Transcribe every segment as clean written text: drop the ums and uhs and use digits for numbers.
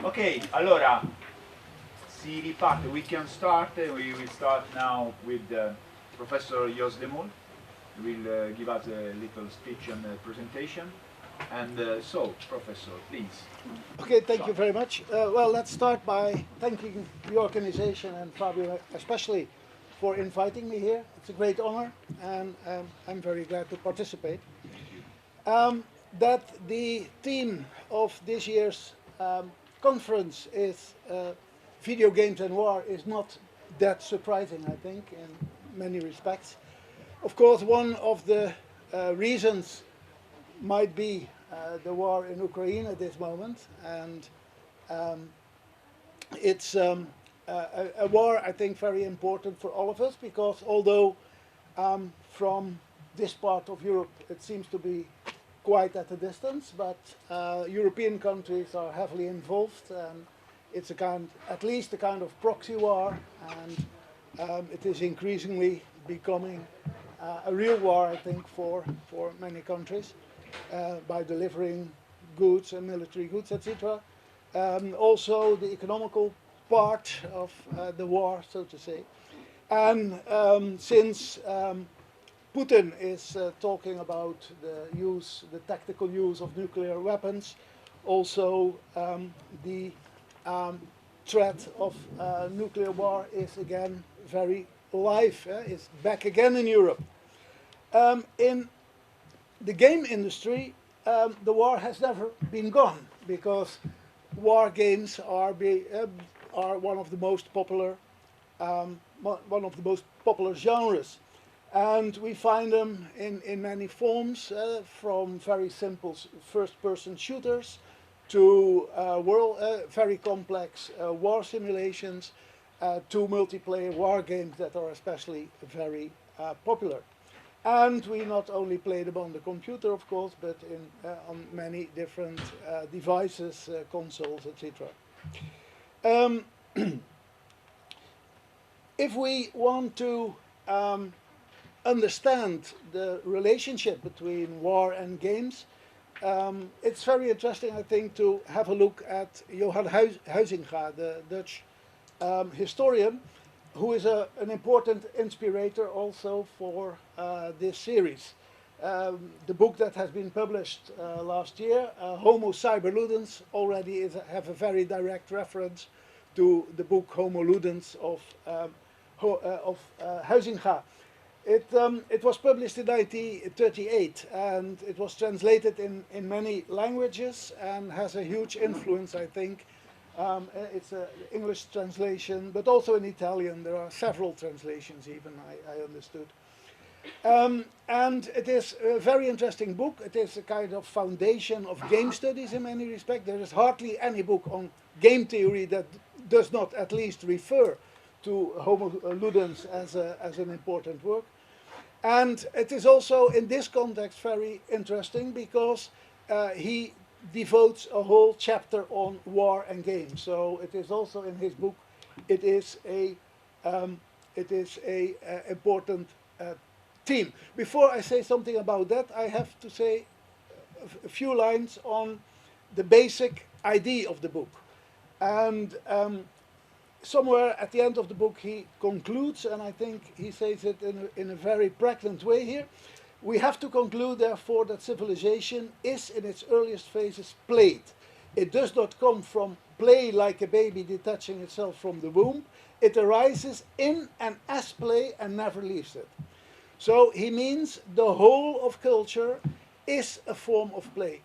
Ok, allora si riparte. We can start. We will start now with Professor Jos de Mol. He will give us a little speech and presentation. And so, Professor, please. Okay, thank you very much. Well, let's start by thanking the organization and Fabio especially for inviting me here. It's a great honor, and I'm very glad to participate. That the theme of this year's conference is video games and war is not that surprising, I think, in many respects. Of course, one of the reasons might be the war in Ukraine at this moment, and it's a war, I think, very important for all of us, because although from this part of Europe it seems to be quite at a distance, but European countries are heavily involved, and it's a kind, at least a kind of proxy war, and it is increasingly becoming a real war, I think, for many countries by delivering goods and military goods, etc. Also the economical part of the war, so to say. And since Putin is talking about the tactical use of nuclear weapons, also the threat of nuclear war is again very live, is back again in Europe. In the game industry, the war has never been gone, because war games are one of the most popular genres, and we find them in many forms, from very simple first-person shooters to very complex war simulations, to multiplayer war games that are especially very popular. And we not only play them on the computer, of course, but on many different devices, consoles, etc. If we want to understand the relationship between war and games, it's very interesting, I think, to have a look at Johan Huizinga, the Dutch historian, who is an important inspirator also for this series. The book that has been published last year, Homo Cyber Ludens, already have a very direct reference to the book Homo Ludens of Huizinga. It was published in 1938, and it was translated in many languages and has a huge influence, I think. It's an English translation, but also in Italian. There are several translations even, I understood. And it is a very interesting book. It is a kind of foundation of game studies in many respects. There is hardly any book on game theory that does not at least refer to Homo Ludens as an important work. And it is also in this context very interesting, because he devotes a whole chapter on war and games. So it is also in his book. It is a important theme. Before I say something about that, I have to say a few lines on the basic idea of the book. And somewhere at the end of the book he concludes, and I think he says it in a very pregnant way here. We have to conclude, therefore, that civilization is in its earliest phases played. It does not come from play like a baby detaching itself from the womb. It arises in and as play and never leaves it. So he means the whole of culture is a form of play.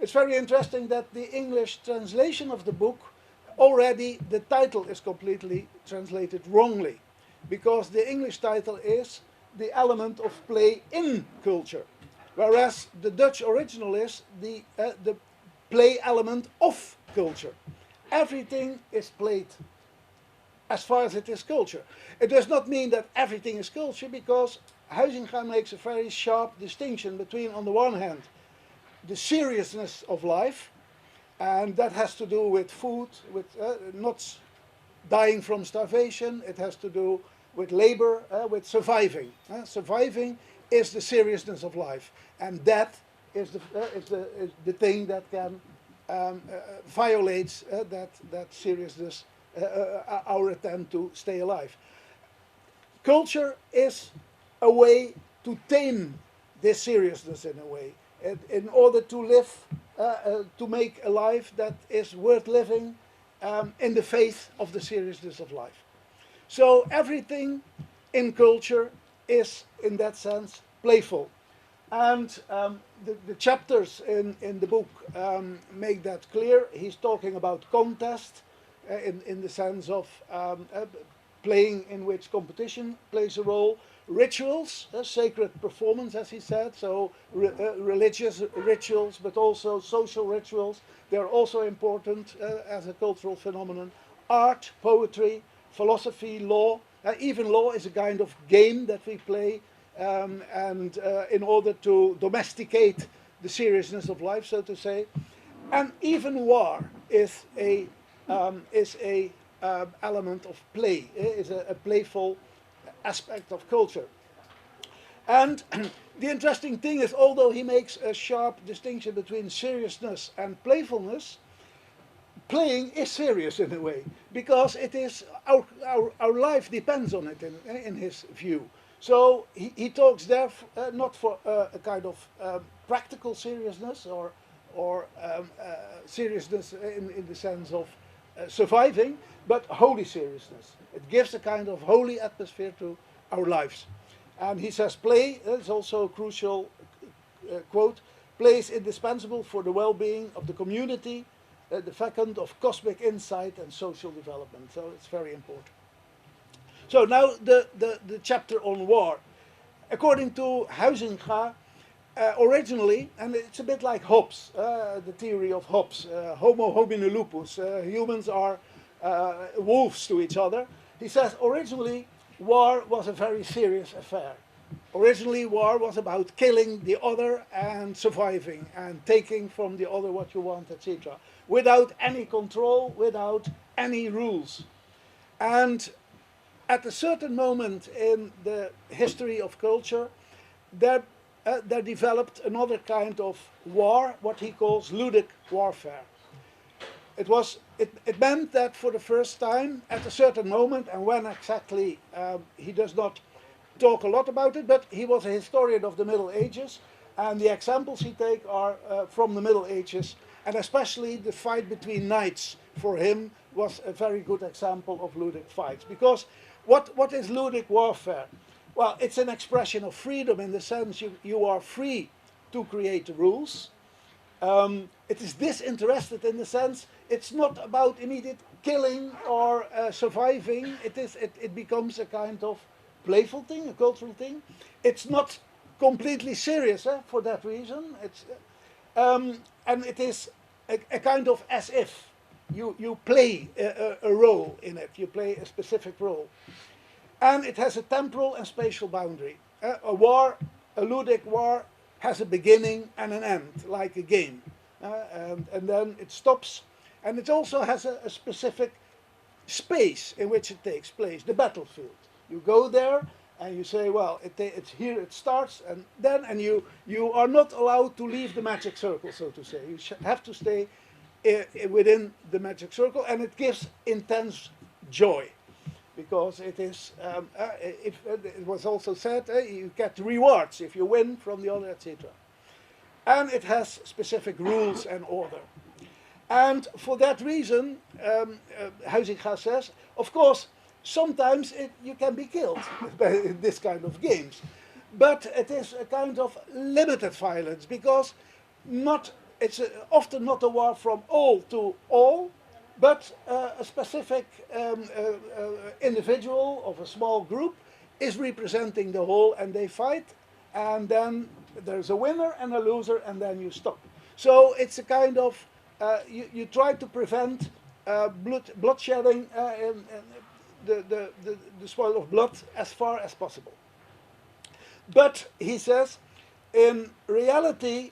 It's very interesting that the English translation of the book, already the title is completely translated wrongly, because the English title is The Element of Play in Culture, whereas the Dutch original is the play element of culture. Everything is played as far as it is culture. It does not mean that everything is culture, because Huizinga makes a very sharp distinction between, on the one hand, the seriousness of life, and that has to do with food, with not dying from starvation. It has to do with labor, with surviving. Surviving is the seriousness of life, and that is the thing that can violates that seriousness, our attempt to stay alive. Culture is a way to tame this seriousness in a way, in order to live, to make a life that is worth living in the face of the seriousness of life. So everything in culture is, in that sense, playful. And the chapters in the book make that clear. He's talking about contest in the sense of playing in which competition plays a role. Rituals, sacred performance, as he said, so religious rituals, but also social rituals. They're also important as a cultural phenomenon. Art, poetry, philosophy, law. Even law is a kind of game that we play, and in order to domesticate the seriousness of life, so to say. And even war is a element of play, is a playful aspect of culture. And the interesting thing is, although he makes a sharp distinction between seriousness and playfulness, playing is serious in a way, because it is our life depends on it in his view. So he talks there not for a kind of practical seriousness or seriousness in the sense of surviving, but holy seriousness. It gives a kind of holy atmosphere to our lives. And he says play is also a crucial quote. Play is indispensable for the well-being of the community, the fecund of cosmic insight and social development. So it's very important. So now the chapter on war. According to Huizinga, originally, and it's a bit like Hobbes, the theory of Hobbes, homo homini lupus, humans are wolves to each other. He says originally war was a very serious affair. Originally war was about killing the other and surviving and taking from the other what you want, etc. Without any control, without any rules. And at a certain moment in the history of culture, there developed another kind of war, what he calls ludic warfare. It meant that for the first time, at a certain moment, and when exactly, he does not talk a lot about it, but he was a historian of the Middle Ages, and the examples he takes are from the Middle Ages, and especially the fight between knights for him was a very good example of ludic fights. Because what is ludic warfare? Well, it's an expression of freedom in the sense you are free to create the rules. It is disinterested in the sense it's not about immediate killing or surviving. It becomes a kind of playful thing, a cultural thing. It's not completely serious for that reason. And it is a kind of as if you play a role in it. You play a specific role. And it has a temporal and spatial boundary. A ludic war, has a beginning and an end, like a game. And then it stops. And it also has a specific space in which it takes place, the battlefield. You go there and you say, well, it's here it starts, and then you are not allowed to leave the magic circle, so to say. You have to stay within the magic circle, and it gives intense joy. Because it is, it was also said, you get rewards if you win from the other, etc. And it has specific rules and order. And for that reason, Huizinga says, of course, sometimes you can be killed by this kind of games. But it is a kind of limited violence, because it's often not a war from all to all, but a specific individual of a small group is representing the whole, and they fight, and then there's a winner and a loser, and then you stop. So it's a kind of, you try to prevent bloodshedding, the spoil of blood as far as possible. But he says, in reality,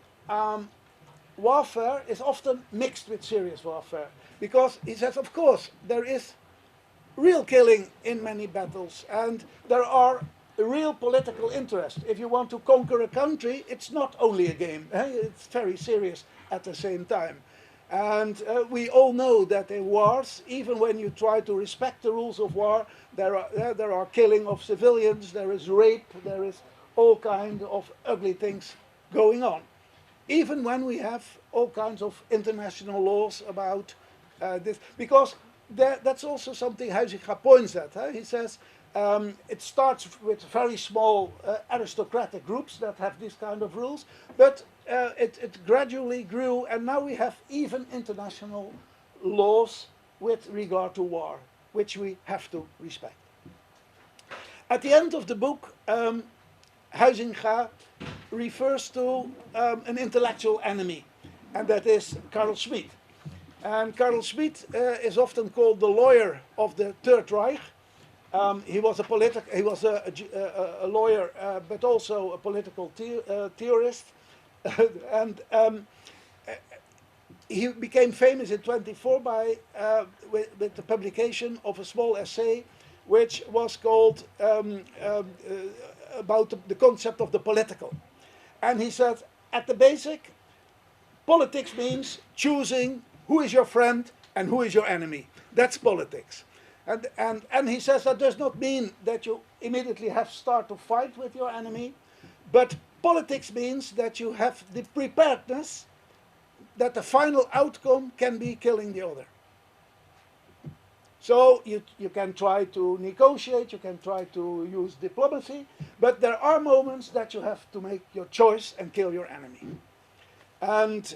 warfare is often mixed with serious warfare. Because he says, of course, there is real killing in many battles, and there are real political interest. If you want to conquer a country, it's not only a game. It's very serious at the same time. And we all know that in wars, even when you try to respect the rules of war, there are killing of civilians, there is rape, there is all kinds of ugly things going on. Even when we have all kinds of international laws about this, because that's also something Huizinga points at. He says it starts with very small aristocratic groups that have these kind of rules, but it gradually grew, and now we have even international laws with regard to war, which we have to respect. At the end of the book, Huizinga refers to an intellectual enemy, and that is Carl Schmitt. And Carl Schmitt is often called the lawyer of the Third Reich. He was a lawyer, but also a political theorist, and he became famous in 1924 with the publication of a small essay, which was called about the concept of the political. And he said, at the basic, politics means choosing who is your friend and who is your enemy. That's politics. And he says that does not mean that you immediately have to start to fight with your enemy, but politics means that you have the preparedness that the final outcome can be killing the other. So you can try to negotiate, you can try to use diplomacy, but there are moments that you have to make your choice and kill your enemy. And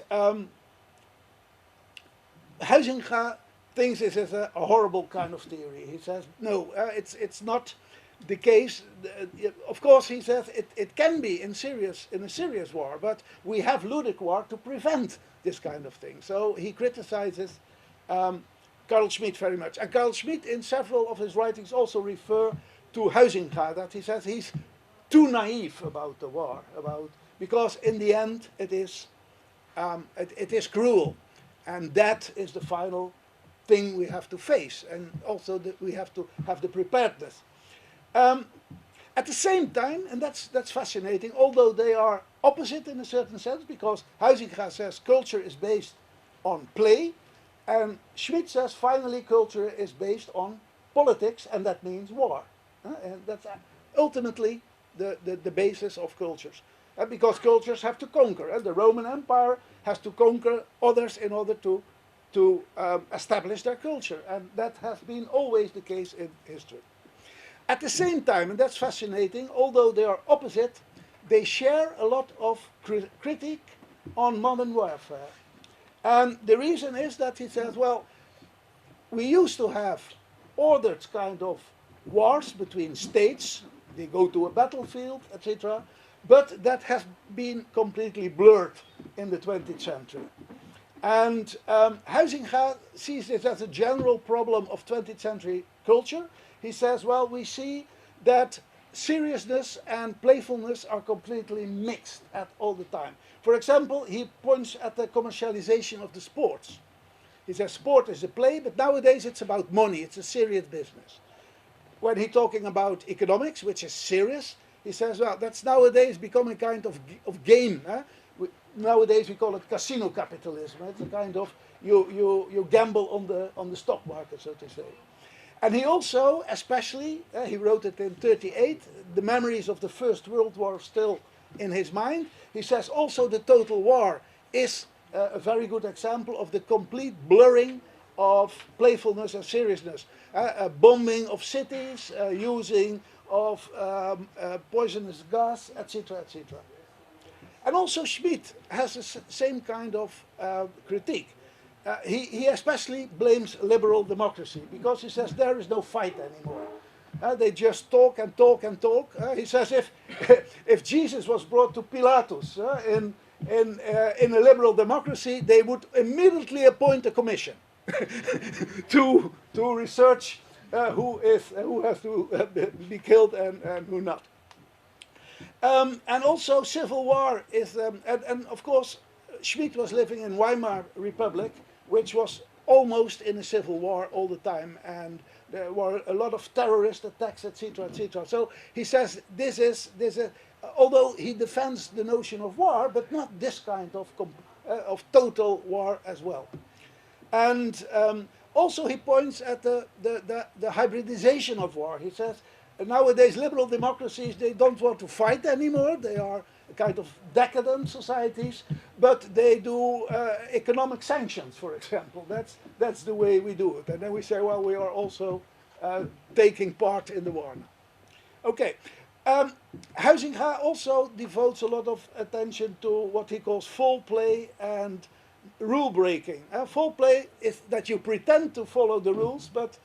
Huizinga thinks this is a horrible kind of theory. He says, no, it's not the case. Of course, he says it can be in a serious war, but we have ludic war to prevent this kind of thing. So he criticizes Carl Schmitt very much. And Carl Schmitt, in several of his writings, also refer to Huizinga, that he says he's too naive about the war, because in the end it is cruel, and that is the final thing we have to face, and also that we have to have the preparedness. At the same time, and that's fascinating, although they are opposite in a certain sense, because Huizinga says culture is based on play, and Schmitt says finally culture is based on politics, and that means war. And that's ultimately the basis of cultures. Because cultures have to conquer. The Roman Empire has to conquer others in order to establish their culture. And that has been always the case in history. At the same time, and that's fascinating, although they are opposite, they share a lot of critique on modern warfare. And the reason is that he says, well, we used to have ordered kind of wars between states. They go to a battlefield, etc. But that has been completely blurred in the 20th century. And Huizinga sees this as a general problem of 20th century culture. He says, well, we see that seriousness and playfulness are completely mixed at all the time. For example, he points at the commercialization of the sports. He says sport is a play, but nowadays it's about money, it's a serious business. When he's talking about economics, which is serious, he says, well, that's nowadays become a kind of game. Nowadays we call it casino capitalism. It's a kind of, you gamble on the stock market, so to say. And he also, especially, he wrote it in 1938, the memories of the First World War still in his mind. He says also the total war is a very good example of the complete blurring of playfulness and seriousness. Bombing of cities, using of poisonous gas, etc., etc. And also Schmitt has the same kind of critique. He especially blames liberal democracy because he says there is no fight anymore. They just talk and talk and talk. He says if Jesus was brought to Pilatus in a liberal democracy, they would immediately appoint a commission to research who has to be killed and who not. And also civil war is, and of course Schmitt was living in Weimar Republic, which was almost in a civil war all the time, and there were a lot of terrorist attacks, etc., etc. So he says this is although he defends the notion of war, but not this kind of of total war as well. And also he points at the hybridization of war. He says nowadays liberal democracies, they don't want to fight anymore. They are kind of decadent societies, but they do economic sanctions, for example. That's the way we do it. And then we say, well, we are also taking part in the war now. Okay. Huizinga also devotes a lot of attention to what he calls foul play and rule breaking. Foul play is that you pretend to follow the rules, but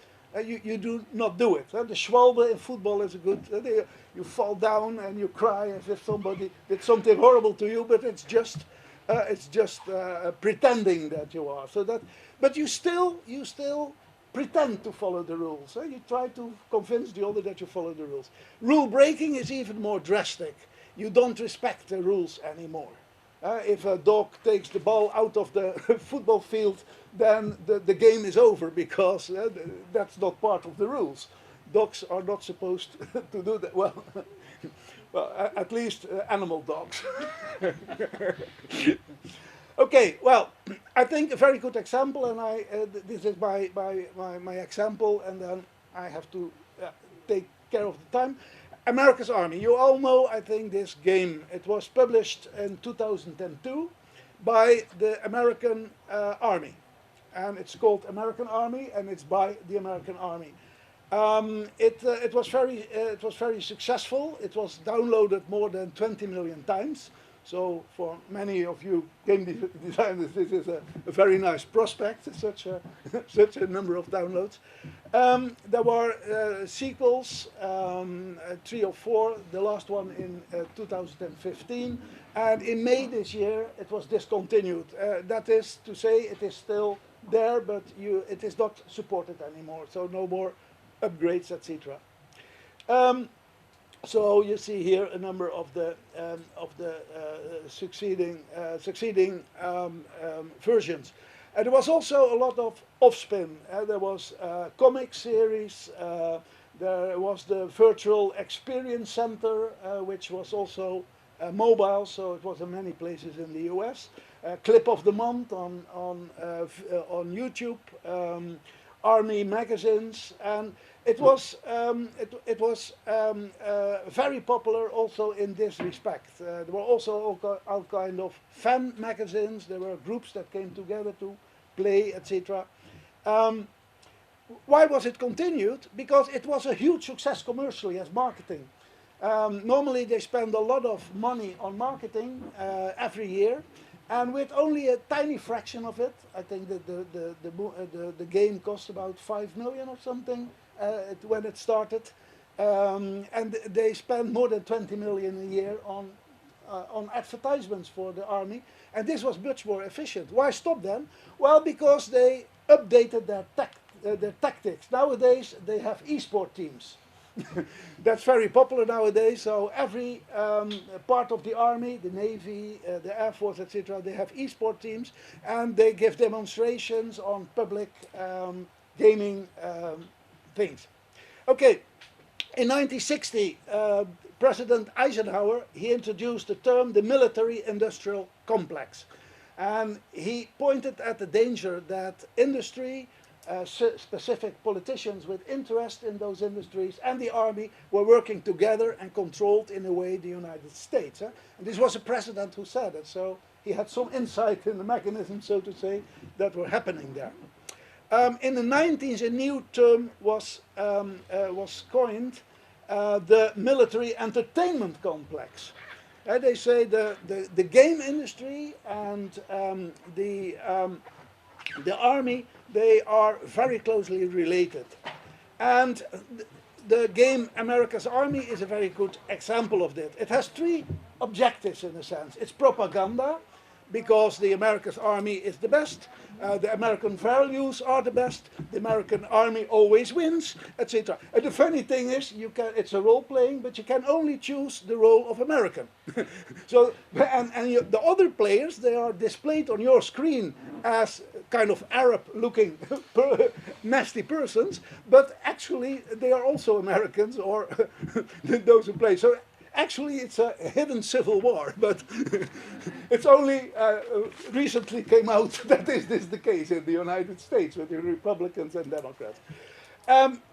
you do not do it. The Schwalbe in football is a good. You fall down and you cry as if somebody did something horrible to you, but it's just pretending that you are. So that, but you still pretend to follow the rules. You try to convince the other that you follow the rules. Rule breaking is even more drastic. You don't respect the rules anymore. If a dog takes the ball out of the football field, then the game is over because that's not part of the rules. Dogs are not supposed to do that. Well, well, at least animal dogs. Okay, well, I think a very good example, and this is my example, and then I have to take care of the time. America's Army. You all know, I think, this game. It was published in 2002 by the American Army, and it's called American Army, and it's by the American Army. It was very successful. It was downloaded more than 20 million times. So for many of you game designers, this is a very nice prospect, such a number of downloads. There were sequels, 3 or 4, the last one in 2015, and in May this year it was discontinued. That is to say, it is still there, but it is not supported anymore, so no more upgrades, etc. So you see here a number of the succeeding versions. And there was also a lot of off-spin. There was a comic series. There was the Virtual Experience Center, which was also mobile, so it was in many places in the US. Clip of the Month on YouTube. Army magazines, and it was very popular also in this respect. There were also all kind of fan magazines. There were groups that came together to play, etc. Why was it continued? Because it was a huge success commercially as marketing. Normally they spend a lot of money on marketing every year. And with only a tiny fraction of it, I think that the game cost about 5 million or something when it started, and they spend more than 20 million a year on advertisements for the army, and this was much more efficient. Why stop then? Well, because they updated their tactics. Nowadays they have e-sport teams. That's very popular nowadays. So every part of the army, the navy, the air force, etc., they have e-sport teams, and they give demonstrations on public gaming things. Okay, in 1960, President Eisenhower, he introduced the term the military-industrial complex, and he pointed at the danger that industry, specific politicians with interest in those industries, and the army were working together and controlled in a way the United States. And this was a president who said it, so he had some insight in the mechanism, so to say, that were happening there. In the 90s, a new term was coined, the military entertainment complex. They say the game industry and the army, they are very closely related. And the game America's Army is a very good example of that. It has 3 objectives in a sense. It's propaganda, because the America's Army is the best, the American values are the best, the American Army always wins, etc. And the funny thing is, it's a role playing, but you can only choose the role of American. So, the other players, they are displayed on your screen as kind of Arab-looking nasty persons, but actually they are also Americans or those who play. So Actually, it's a hidden civil war, but it's only recently came out that is this the case in the United States with the Republicans and Democrats.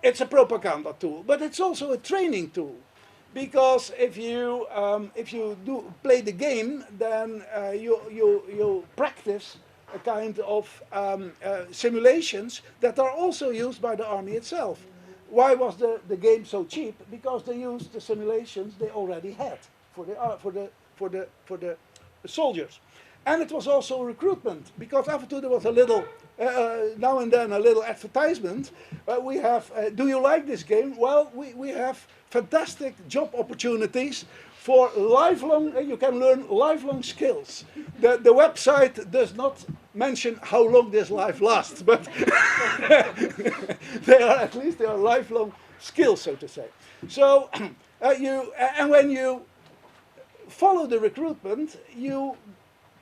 It's a propaganda tool, but it's also a training tool, because if you do play the game, then you practice a kind of simulations that are also used by the army itself. Why was the game so cheap? Because they used the simulations they already had for the soldiers. And it was also recruitment, because after there was a little, now and then a little advertisement. We have, do you like this game? Well, we have fantastic job opportunities for lifelong, you can learn lifelong skills. The website does not mention how long this life lasts, but they are, at least they are lifelong skills, so to say. So and when you follow the recruitment, you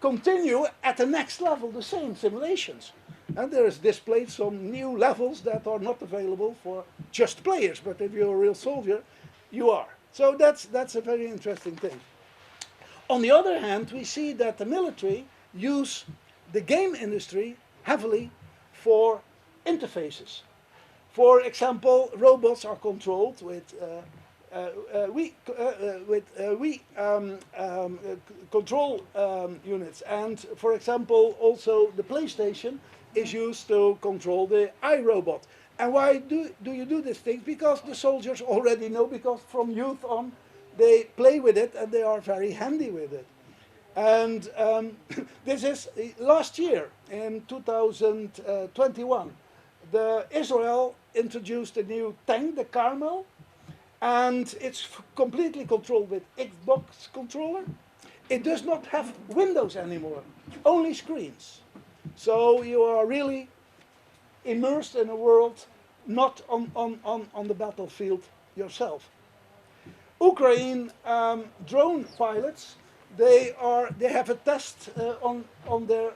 continue at the next level the same simulations. And there is displayed some new levels that are not available for just players, but if you're a real soldier, you are. So that's a very interesting thing. On the other hand, we see that the military use the game industry heavily for interfaces. For example, robots are controlled with control units, and for example, also the PlayStation is used to control the iRobot. And why do you do these things? Because the soldiers already know, because from youth on they play with it and they are very handy with it. And this is last year in 2021, Israel introduced a new tank, the Carmel, and it's completely controlled with Xbox controller. It does not have windows anymore, only screens. So you are really immersed in a world, not on the battlefield yourself. Ukraine drone pilots, they have a test on their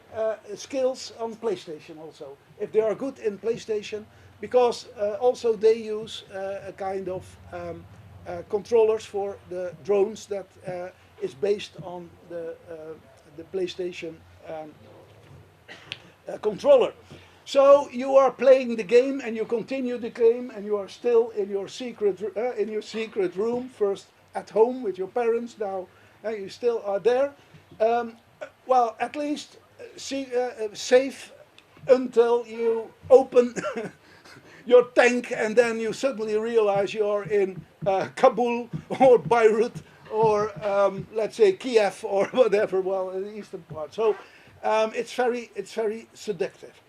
skills on PlayStation also. If they are good in PlayStation, because also they use a kind of controllers for the drones that is based on the PlayStation controller. So you are playing the game and you continue the game and you are still in your secret room, first at home with your parents, now you still are there. Well, at least safe until you open your tank and then you suddenly realize you're in Kabul or Beirut or let's say Kiev or whatever, well, in the eastern part. So it's very seductive.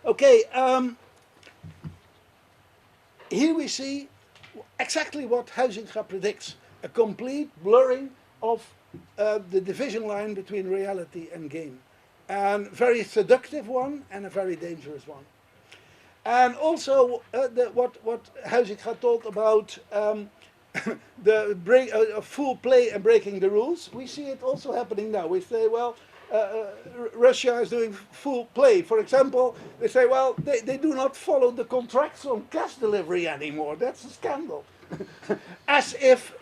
Okay, here we see exactly what Huizinga predicts, a complete blurring of the division line between reality and game. And very seductive one and a very dangerous one. And also what Huizinga told about full play and breaking the rules, we see it also happening now. We say, well, Russia is doing full play. For example, they say, well, they do not follow the contracts on gas delivery anymore. That's a scandal. as if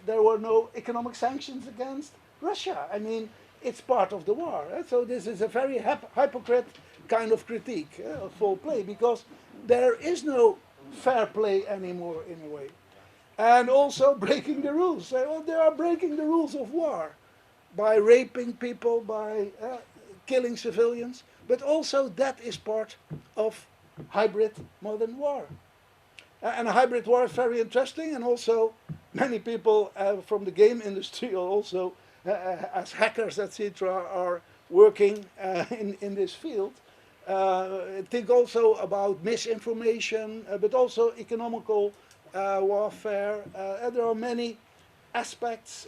there were no economic sanctions against Russia. I mean, it's part of the war. So this is a very hypocrite kind of critique of full play, because there is no fair play anymore in a way. And also breaking the rules. Say, well, they are breaking the rules of war by raping people, by killing civilians, but also that is part of hybrid modern war. And a hybrid war is very interesting, and also many people from the game industry also as hackers, etc., are working in this field. Think also about misinformation, but also economical warfare. And there are many aspects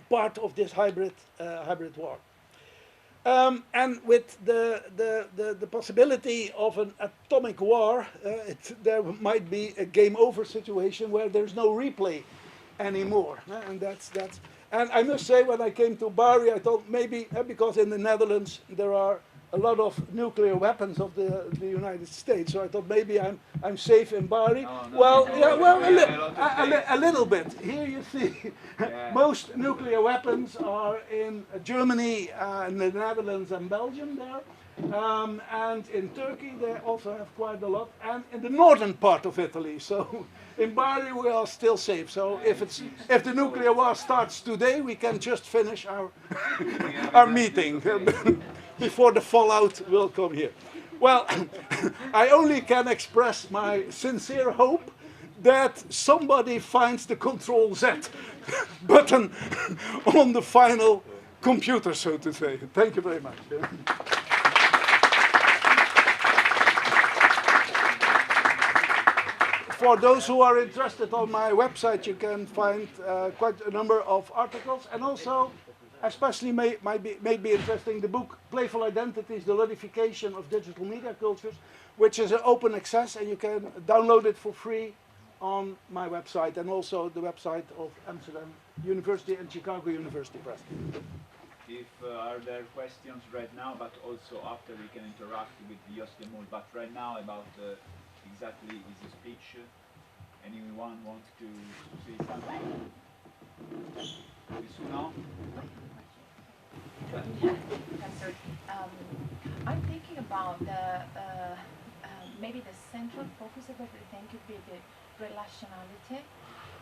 part of this hybrid war. And with the possibility of an atomic war, there might be a game over situation where there's no replay anymore. And I must say, when I came to Bari, I thought maybe because in the Netherlands there are a lot of nuclear weapons of the United States, so I thought maybe I'm safe in Bari. No, Well, no, yeah, well, we have a lot of a little bit. Here you see, Yeah. most nuclear weapons are in Germany, in the Netherlands and Belgium there. And in Turkey they also have quite a lot, and in the northern part of Italy. So in Bari we are still safe. So if the nuclear war starts today, we can just finish our meeting before the fallout will come here. Well, I only can express my sincere hope that somebody finds the Control Z button on the final computer, so to say. Thank you very much. For those who are interested, on my website you can find quite a number of articles, and also, especially may be interesting, the book Playful Identities, the Ludification of Digital Media Cultures, which is an open access, and you can download it for free on my website, and also the website of Amsterdam University and Chicago University Press. If are there questions right now, but also after we can interact with Jos de Mol, but right now about exactly his speech, anyone wants to say something? No? Professor, I'm thinking about maybe the central focus of everything could be the relationality.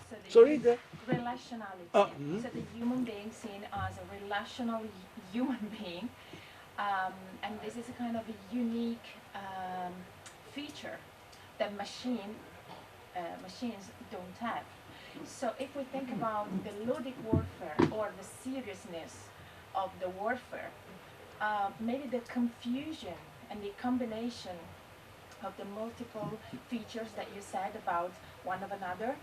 So Sorry, the relationality. mm-hmm. So the human being seen as a relational human being, and this is a kind of a unique feature that machines don't have. So if we think about the ludic warfare or the seriousness of the warfare, maybe the confusion and the combination of the multiple features that you said about one of another,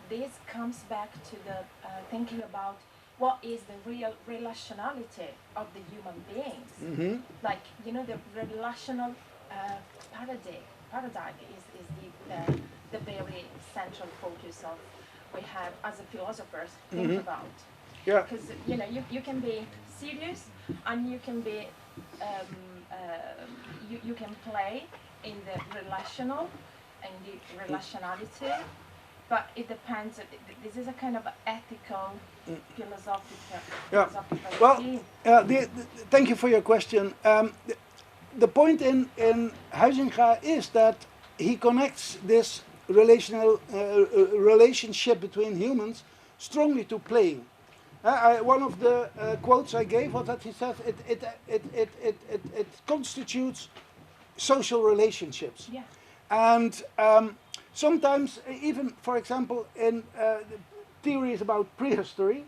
this comes back to the thinking about what is the real relationality of the human beings. Mm-hmm. Like, you know, the relational paradigm is the very central focus of we have as a philosophers think Mm-hmm. about. Yeah. Because, you know, you can be serious and you can be you can play in the relational and the relationality, but it depends. This is a kind of ethical, philosophical. Yeah. philosophical Well, theme. thank you for your question. The point in Huizinga is that he connects this relationship between humans strongly to playing. One of the quotes I gave was that he says it constitutes social relationships. Yeah. And sometimes, even for example, in theories about prehistory,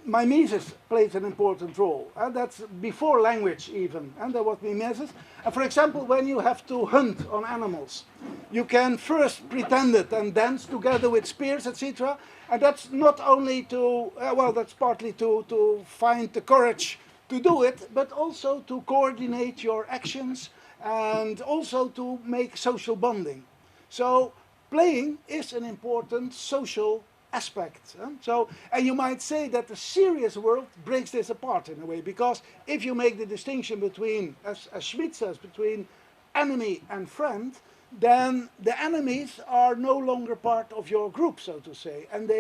mimesis plays an important role. That's before language even, and there was mimesis. And for example, when you have to hunt on animals, you can first pretend it and dance together with spears, etc. And that's not only to, well, that's partly to find the courage to do it, but also to coordinate your actions and also to make social bonding. So playing is an important social aspect. So, and you might say that the serious world breaks this apart in a way, because if you make the distinction between, as Schmidt says, between enemy and friend, then the enemies are no longer part of your group, so to say, and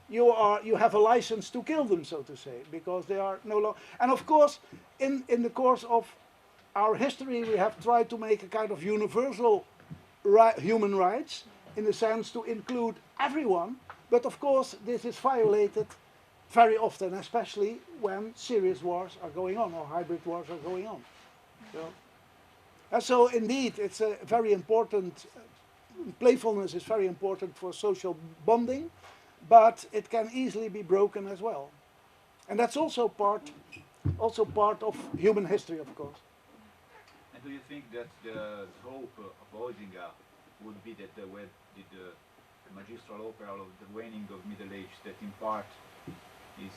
you have a license to kill them, so to say, because they are no longer. And of course, in the course of our history, we have tried to make a kind of universal human rights, in the sense to include everyone. But of course, this is violated very often, especially when serious wars are going on or hybrid wars are going on. So indeed, it's a very important. Playfulness is very important for social bonding, but it can easily be broken as well, and that's also part of human history, of course. And do you think that the hope of Huizinga would be that the magistral opera of the waning of Middle Age, that in part is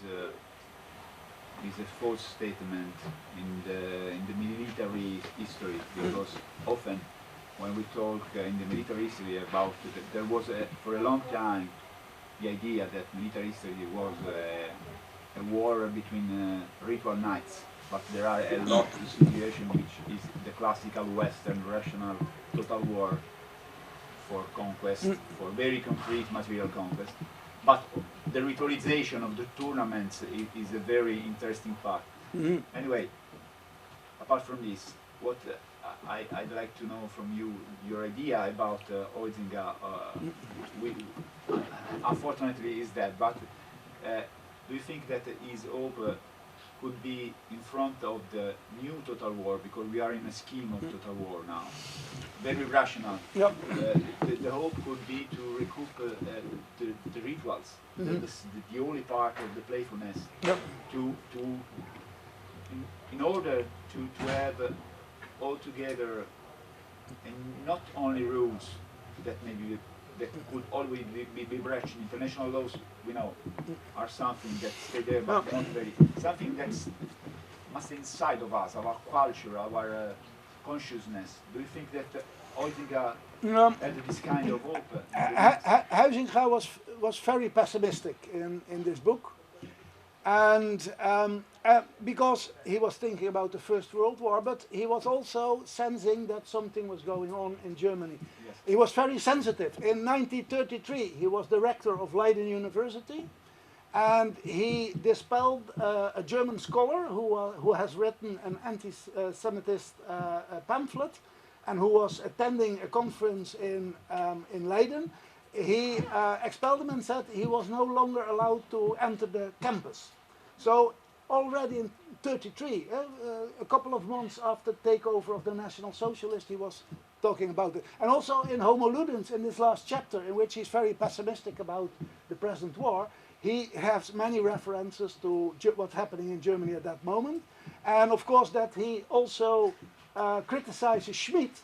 a false statement in the military history, because often when we talk in the military history about there was for a long time the idea that military history was a war between ritual knights, but there are a lot of situations which is the classical Western rational total war for conquest, for very concrete material conquest. But the ritualization of the tournaments is a very interesting part. Anyway, apart from this, what I'd like to know from you, your idea about Oizinga, unfortunately is dead, but do you think that his hope could be in front of the new total war, because we are in a scheme of total war now, very rational. Yep. The hope could be to recoup the rituals, the only part of the playfulness, Yep. in order to have all together, and not only rules that maybe that could always be breached. International laws, we know, are something that stay there, but not very, something that's must inside of us, our culture, our consciousness. Do you think that Oizinga had this kind of hope? Huizinga was very pessimistic in this book, and because he was thinking about the First World War, but he was also sensing that something was going on in Germany. Yes. He was very sensitive. In 1933, he was the rector of Leiden University, and he dispelled a German scholar who has written an anti-Semitist pamphlet, and who was attending a conference in Leiden. He expelled him and said he was no longer allowed to enter the campus. So already in 1933, a couple of months after the takeover of the National Socialists, he was talking about it. And also in Homo Ludens, in this last chapter, in which he's very pessimistic about the present war, he has many references to what's happening in Germany at that moment. And of course that he also criticizes Schmidt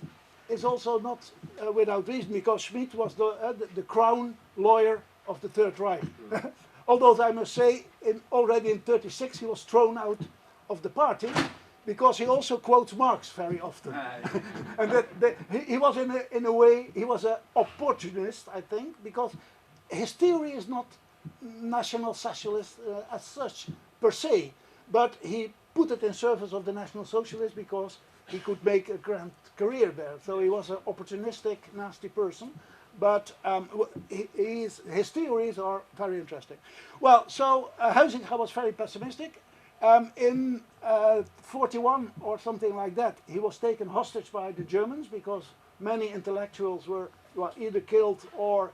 is also not without reason, because Schmidt was the crown lawyer of the Third Reich. Although I must say, already in 1936 he was thrown out of the party, because he also quotes Marx very often. And he was in a way, he was an opportunist, I think, because his theory is not National Socialist as such per se, but he put it in service of the National Socialists because he could make a grand career there. So he was an opportunistic, nasty person, but his theories are very interesting. Well, so Huizinga was very pessimistic. In 41 or something like that, he was taken hostage by the Germans, because many intellectuals were either killed or,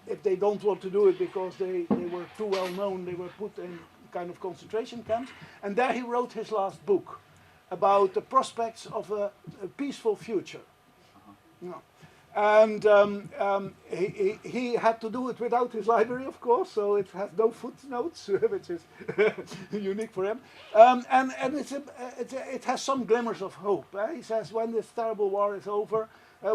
if they don't want to do it because they were too well known, they were put in kind of concentration camps. And there he wrote his last book about the prospects of a peaceful future. No. And he had to do it without his library, of course, so it has no footnotes, which is unique for him. And it has some glimmers of hope. He says, when this terrible war is over,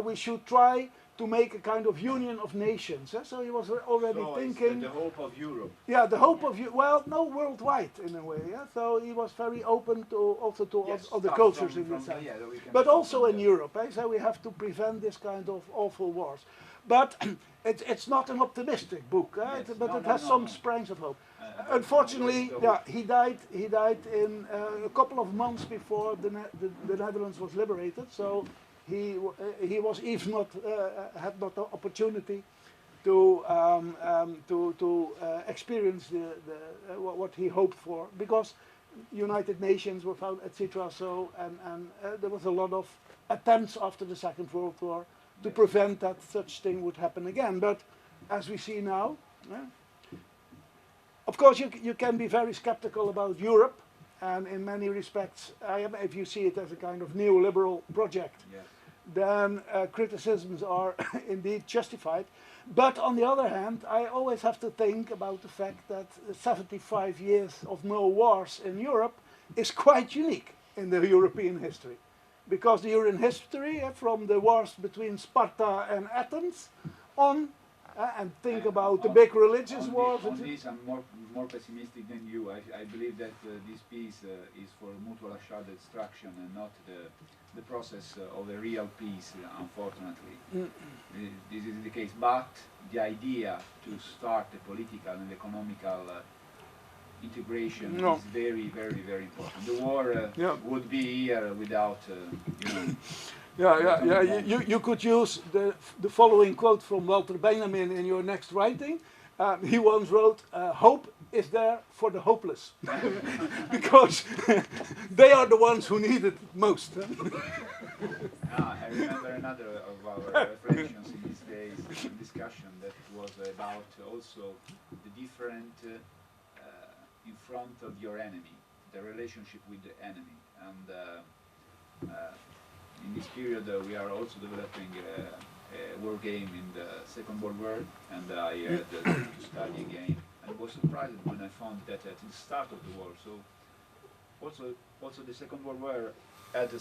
we should try to make a kind of union of nations. So he was already thinking... the hope of Europe. Yeah, the hope of you. Well, no, worldwide in a way. Yeah? So he was very open to also to other cultures in this sense, but also in Europe. So we have to prevent this kind of awful wars. But it's not an optimistic book, but it has some springs of hope. Unfortunately, he died. He died in a couple of months before the Netherlands was liberated. So he was even not had not the opportunity to experience what he hoped for, because United Nations were found, etc. So and there was a lot of attempts after the Second World War to prevent that such thing would happen again. But as we see now, of course you can be very skeptical about Europe, and in many respects, if you see it as a kind of neoliberal project, then criticisms are indeed justified. But on the other hand, I always have to think about the fact that 75 years of no wars in Europe is quite unique in the European history. Because the European history, from the wars between Sparta and Athens on, and think about the big religious wars. On this, I'm more pessimistic than you. I believe that this peace is for mutual assured destruction and not the process of a real peace, unfortunately. This is the case. But the idea to start a political and economical integration No. is very, very, very important. The war Yeah. would be here without, you know. Yeah. You could use the following quote from Walter Benjamin in your next writing. He once wrote, "Hope is there for the hopeless," because they are the ones who need it most. I remember another of our reflections in these days, discussion that was about also the different in front of your enemy, the relationship with the enemy. And in this period we are also developing a war game in the Second World War, and I had to study again. I was surprised when I found that at the start of the war, so also the Second World War had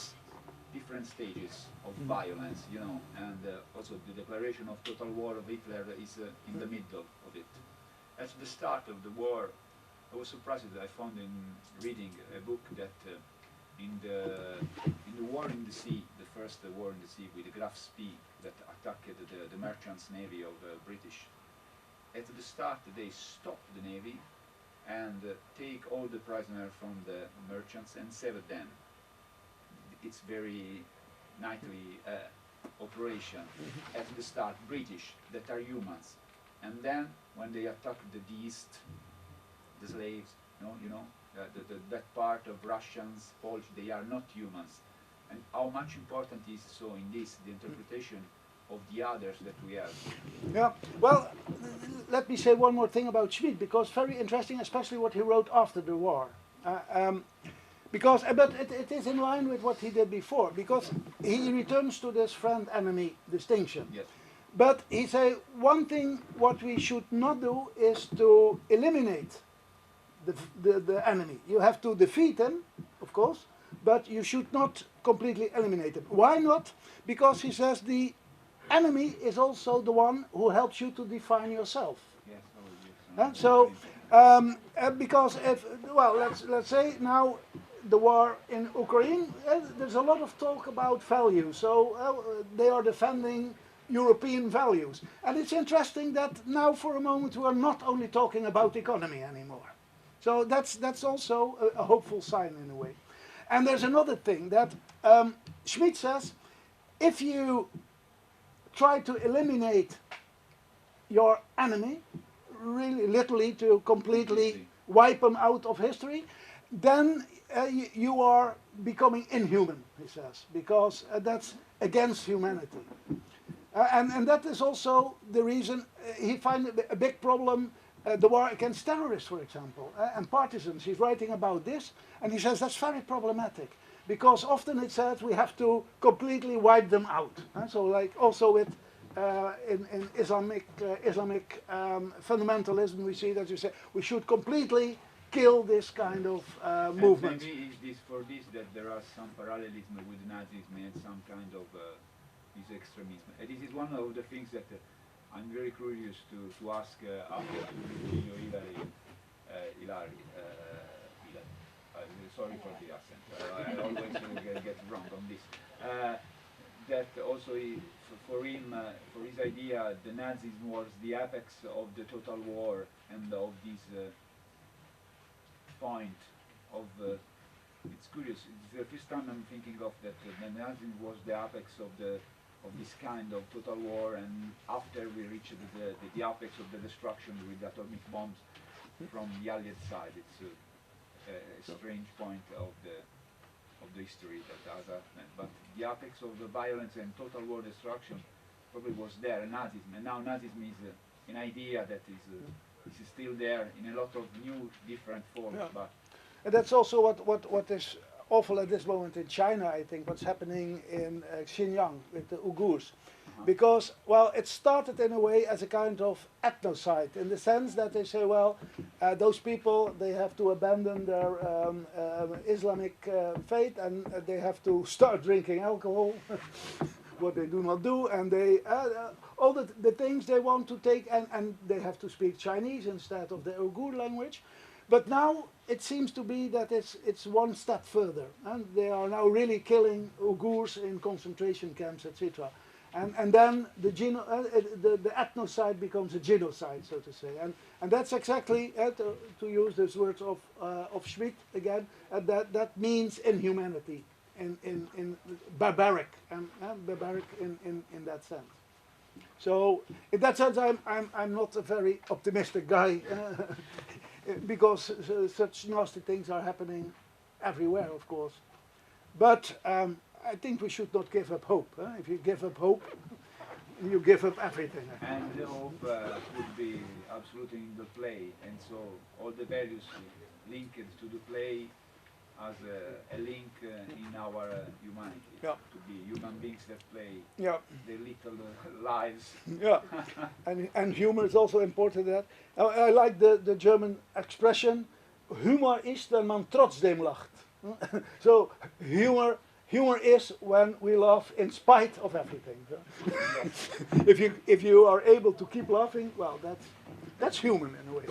different stages of violence, you know, and also the declaration of total war of Hitler is in the middle of it. At the start of the war, I was surprised that I found in reading a book that in the war in the sea, the first war in the sea with the Graf Spee that attacked the merchants navy of British. At the start, they stopped the navy and take all the prisoners from the merchants and save them. It's very knightly operation. At the start, British that are humans, and then when they attack the East, the slaves, you know, that part of Russians, Polish, they are not humans. And how much important is so in this the interpretation of the others that we have. Yeah, well, let me say one more thing about Schmid, because very interesting, especially what he wrote after the war. But it is in line with what he did before, because he returns to this friend-enemy distinction. Yes. But he say one thing what we should not do is to eliminate the enemy. You have to defeat him, of course, but you should not completely eliminate him. Why not? Because he says the enemy is also the one who helps you to define yourself. Yes. Oh, yes. So, because if, well, let's say now the war in Ukraine, there's a lot of talk about values. So they are defending European values. And it's interesting that now for a moment we are not only talking about economy anymore. So that's also a hopeful sign in a way. And there's another thing that Schmid says, if you try to eliminate your enemy, really literally to completely wipe them out of history, then you are becoming inhuman, he says, because that's against humanity. And that is also the reason he finds a big problem, the war against terrorists, for example, and partisans. He's writing about this, and he says that's very problematic, because often it says we have to completely wipe them out. So like also with in Islamic fundamentalism, we see that you say we should completely kill this kind of movement. Maybe is this for this that there are some parallelism with Nazism and some kind of this extremism. And this is one of the things that I'm very curious to ask after Hilary. Sorry for the accent. I always get wrong on this. That also for him, for his idea, the Nazism was the apex of the total war and of this point of. It's curious. It's the first time I'm thinking of that the Nazism was the apex of this kind of total war, and after we reached the apex of the destruction with atomic bombs from the Allied side. It's a strange point of the history that has happened. But the apex of the violence and total war destruction probably was there, Nazism, and now Nazism is an idea that is still there in a lot of new, different forms. Yeah. But and that's also what is awful at this moment in China, I think, what's happening in Xinjiang with the Uyghurs. Because, well, it started in a way as a kind of ethnocide, in the sense that they say, well, those people, they have to abandon their Islamic faith, and they have to start drinking alcohol, what they do not do, and they, all the things they want to take, and they have to speak Chinese instead of the Uyghur language. But now it seems to be that it's one step further, and they are now really killing Uyghurs in concentration camps, etc. And then the ethnocide becomes a genocide, so to say. And that's exactly, to use those words of Schmidt again, that means inhumanity, in barbaric, barbaric in that sense. So in that sense, I'm not a very optimistic guy, because such nasty things are happening everywhere, of course. But I think we should not give up hope. If you give up hope, you give up everything. And the hope could be absolutely in the play, and so all the values linked to the play as a link in our humanity. Yeah. To be human beings that play Yeah. their little lives. Yeah, and humor is also important. That I like the German expression, humor ist, wenn man trotzdem lacht. So humor is when we laugh in spite of everything. If you are able to keep laughing, well, that's human in a way.